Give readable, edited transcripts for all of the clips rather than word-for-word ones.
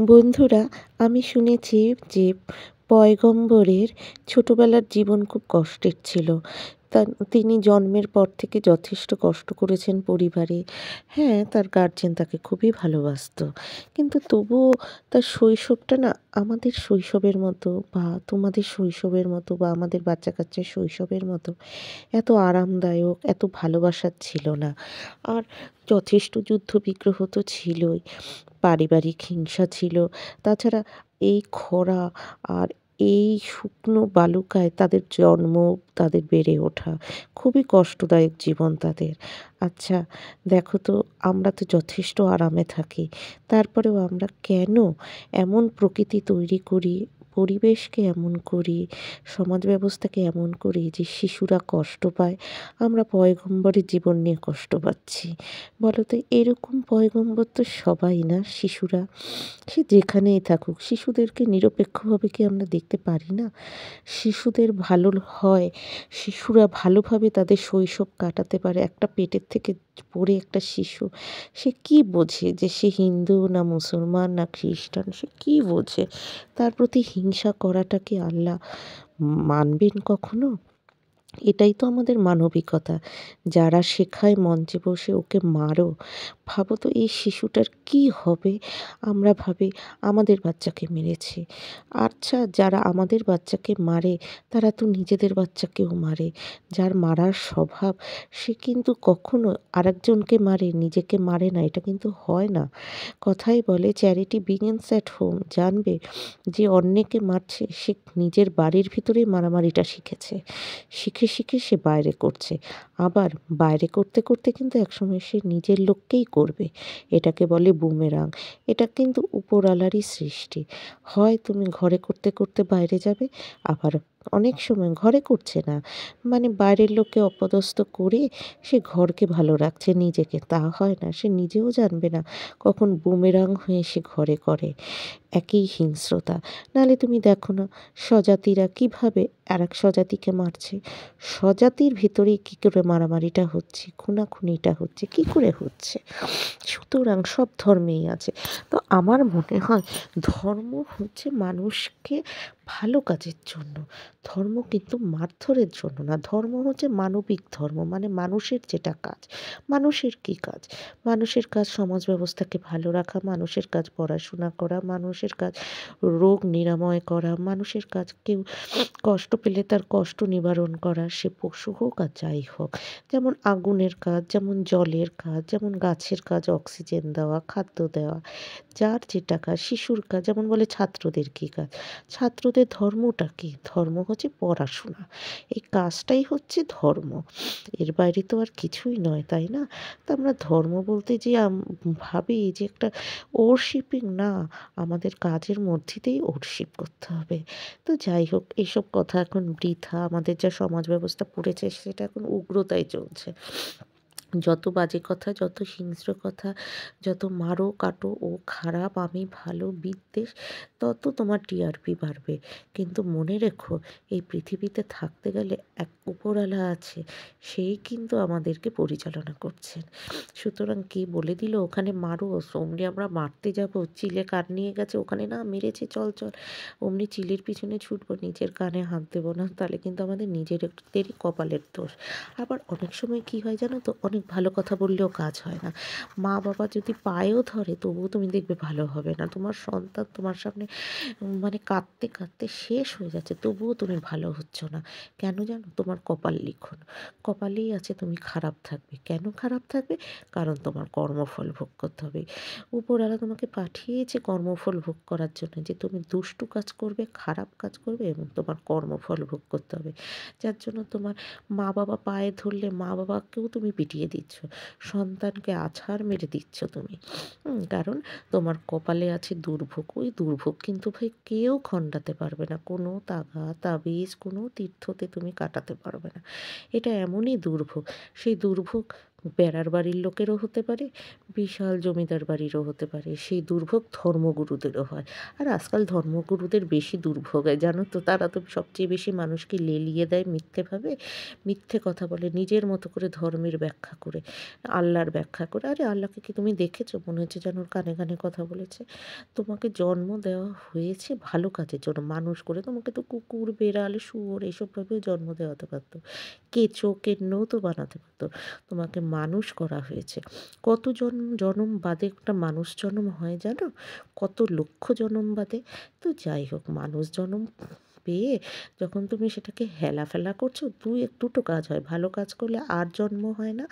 বন্ধুরা, আমি শুনেছি যে পয়গম্বরের ছোটবেলার জীবন খুব কষ্টের ছিল। তা তিনি জন্মের পর থেকে যথেষ্ট কষ্ট করেছেন পরিবারে। হ্যাঁ, তার গার্জেন তাকে খুবই ভালোবাসত। কিন্তু তবুও তার শৈশবটা না আমাদের শৈশবের মতো বা তোমাদের শৈশবের মতো বা আমাদের বাচ্চা-কাচ্চার শৈশবের মতো এত আরামদায়ক, এত ভালোবাসার ছিল না। আর যথেষ্ট যুদ্ধ-বিগ্রহ তো ছিলই। পারিবারিক হিংসা ছিল। তাছাড়া এই খরা আর এই শুকনো বালুকায় তাদের জন্ম, তাদের বেড়ে ওঠা খুবই কষ্টদায়ক জীবন তাদের। আচ্ছা, দেখো তো, আমরা তো যথেষ্ট আরামে থাকি। তারপরেও আমরা কেন এমন প্রকৃতি তৈরি করি, পরিবেশকে এমন করি, সমাজ ব্যবস্থাকে এমন করি যে শিশুরা কষ্ট পায়, আমরা পয়গম্বরের জীবন নিয়ে কষ্ট পাচ্ছি। বলো তো, এরকম পয়গম্বর তো সবাই না শিশুরা। সে যেখানেই থাকুক, শিশুদেরকে নিরপেক্ষভাবে কি আমরা দেখতে পারি না? শিশুদের ভালো হয়, শিশুরা ভালোভাবে তাদের শৈশব কাটাতে পারে। একটা পেটের থেকে পড়ে একটা শিশু, সে কি বোঝে যে সে হিন্দু না মুসলমান না খ্রিস্টান? সে কি বোঝে? তার প্রতি হিংসা করাটা কি আল্লাহ মানবেন কখনো? এটাই তো আমাদের মানবিকতা। যারা শেখায় মঞ্চে বসে ওকে মারো, ভাবো তো এই শিশুটার কি হবে? আমরা ভাবি আমাদের বাচ্চাকে মেরেছে। আচ্ছা, যারা আমাদের বাচ্চাকে মারে তারা তো নিজেদের বাচ্চাকেও মারে। যার মারার স্বভাব, সে কিন্তু কখনো আরেকজনকে মারে, নিজেকে মারে না। এটা কিন্তু হয় না। কথায় বলে চ্যারিটি বিগিনস অ্যাট হোম। জানবে যে অন্যকে মারছে, সে নিজের বাড়ির ভিতরেই মারামারিটা শিখেছে। শিখে, শিখে সে বাইরে করছে। আবার বাইরে করতে, করতে কিন্তু একসময় সে নিজের লোককেই করবে। এটাকে বলে বুমেরাং। এটা কিন্তু উপরওয়ালারই সৃষ্টি। হয় তুমি ঘরে করতে, করতে বাইরে যাবে, আবার অনেক সময় ঘরে করছে না। মানে বাইরের লোককে অপদস্থ করে সে ঘরকে ভালো রাখছে, নিজেকে তা হয় না। সে নিজেও জানবে না কখন বুমেরাং হয়ে সে ঘরে করে। একই হিংস্রতা। নাহলে তুমি দেখো না, স্বজাতিরা কীভাবে আরেক স্বজাতিকে মারছে। স্বজাতির ভিতরেই কী করে মারামারিটা হচ্ছে, খুনাখুনিটা হচ্ছে, কী করে হচ্ছে? সুতরাং সব ধর্মেই আছে। তো আমার মনে হয় ধর্ম হচ্ছে মানুষকে ভালো কাজের জন্য। ধর্ম কিন্তু মারধরের জন্য না। ধর্ম হচ্ছে মানবিক ধর্ম। মানে মানুষের যেটা কাজ। মানুষের কী কাজ? মানুষের কাজ সমাজ ব্যবস্থাকে ভালো রাখা, মানুষের কাজ পড়াশোনা করা, মানুষের কাজ রোগ নিরাময় করা, মানুষের কাজ কেউ কষ্ট পেলে তার কষ্ট নিবারণ করা, সে পশু হোক আর যাই হোক। যেমন আগুনের কাজ, যেমন জলের কাজ, যেমন গাছের কাজ অক্সিজেন দেওয়া, খাদ্য দেওয়া। যার যেটা কাজ, শিশুর কাজ যেমন বলে ছাত্রদের কী কাজ? ছাত্রদের ধর্মটা কী? ধর্ম হচ্ছে পড়াশোনা। এই কাজটাই হচ্ছে ধর্ম। এর বাইরে তো আর কিছুই নয়, তাই না? তো আমরা ধর্ম বলতে যে ভাবি যে একটা ওরশিপিং না, আমাদের কাজের মধ্যে দিয়েই ওরশিপ করতে হবে। তো যাই হোক, এসব কথা এখন বৃথা। আমাদের যা সমাজ ব্যবস্থা পড়েছে সেটা এখন উগ্রতায় চলছে। যত বাজে কথা, যত হিংস্র কথা, যত মারো কাটো, ও খারাপ আমি ভালো বিদ্বেষ, তত তোমার টিআরপি বাড়বে। কিন্তু মনে রেখো, এই পৃথিবীতে থাকতে গেলে এক উপরওয়ালা আছে, সেই কিন্তু আমাদেরকে পরিচালনা করছেন। সুতরাং কে বলে দিল ওখানে মারো, অমনি আমরা মারতে যাব, চিলে কান নিয়ে গেছে ওখানে না মেরেছে, চল চল অমনি চিলের পিছনে ছুটবো, নিজের কানে হাত দেবো না, তাহলে কিন্তু আমাদের নিজেদেরই কপালের দোষ। আবার অনেক সময় কী হয় জানো তো, অনেক ভালো কথা বললেও কাজ হয় না। মা বাবা যদি পায়েও ধরে তবুও তুমি দেখবে ভালো হবে না। তোমার সন্তান তোমার সামনে মানে কাঁদতে কাঁদতে শেষ হয়ে যাচ্ছে, তবুও তুমি ভালো হচ্ছ না। কেন জানো? তোমার কপাল লিখন। কপালেই আছে তুমি খারাপ থাকবে। কেন খারাপ থাকবে? কারণ তোমার কর্মফল ভোগ করতে হবে। উপরওয়ালা তোমাকে পাঠিয়েছে কর্মফল ভোগ করার জন্য, যে তুমি দুষ্টু কাজ করবে, খারাপ কাজ করবে এবং তোমার কর্মফল ভোগ করতে হবে। যার জন্য তোমার মা বাবা পায়ে ধরলে মা বাবাকেও তুমি পিটিয়ে দিচ্ছ, সন্তানকে আছাড় মেরে দিচ্ছ তুমি। কারণ তোমার কপালে আছে দুর্ভোগ। ওই দুর্ভোগ কিন্তু ভাই কেউ খণ্ডাতে পারবে না। কোনো তাগা তাবিজ, কোনো তীর্থতে তুমি কাটাতে পারবে না। এটা এমনই দুর্ভোগ, সেই দুর্ভোগ বেড়ার বাড়ির লোকেরও হতে পারে, বিশাল জমিদার বাড়িরও হতে পারে। সেই দুর্ভোগ ধর্মগুরুদেরও হয়। আর আজকাল ধর্মগুরুদের বেশি দুর্ভোগ হয় জানো তো? তারা তো সবচেয়ে বেশি মানুষকে লেলিয়ে দেয় মিথ্যেভাবে। মিথ্যে কথা বলে নিজের মতো করে ধর্মের ব্যাখ্যা করে, আল্লাহর ব্যাখ্যা করে। আরে আল্লাহকে কি তুমি দেখেছো? মনে হচ্ছে যেন ওর কানে, কানে কথা বলেছে। তোমাকে জন্ম দেওয়া হয়েছে ভালো কাজের জন্য, মানুষ করে। তোমাকে তো কুকুর, বেড়াল, শুয়োর এসবভাবেও জন্ম দেওয়াতে পারত। কেঁচো, কেন্নও তো বানাতে পারত। তোমাকে মানুষ করা হয়েছে। কত জনম বাদে একটা মানুষ জনম হয় জানো? কত লক্ষ জনম বাদে। তো যাই হোক, মানুষ জনম পেয়ে যখন তুমি সেটাকে হেলাফেলা করছো, দুটো কাজ হয়। ভালো কাজ করলে আর জন্ম হয় না,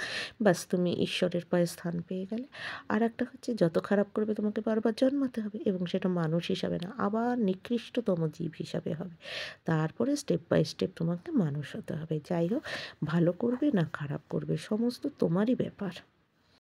ব্যাস তুমি ঈশ্বরের পায়ে স্থান পেয়ে গেলে। আর একটা হচ্ছে, যত খারাপ করবে তোমাকে বারবার জন্মাতে হবে, এবং সেটা মানুষ হিসাবে না, আবার নিকৃষ্টতম জীব হিসাবে হবে। তারপরে স্টেপ বাই স্টেপ তোমাকে মানুষ হতে হবে। যাই হোক, ভালো করবে না খারাপ করবে সমস্ত তোমারই ব্যাপার।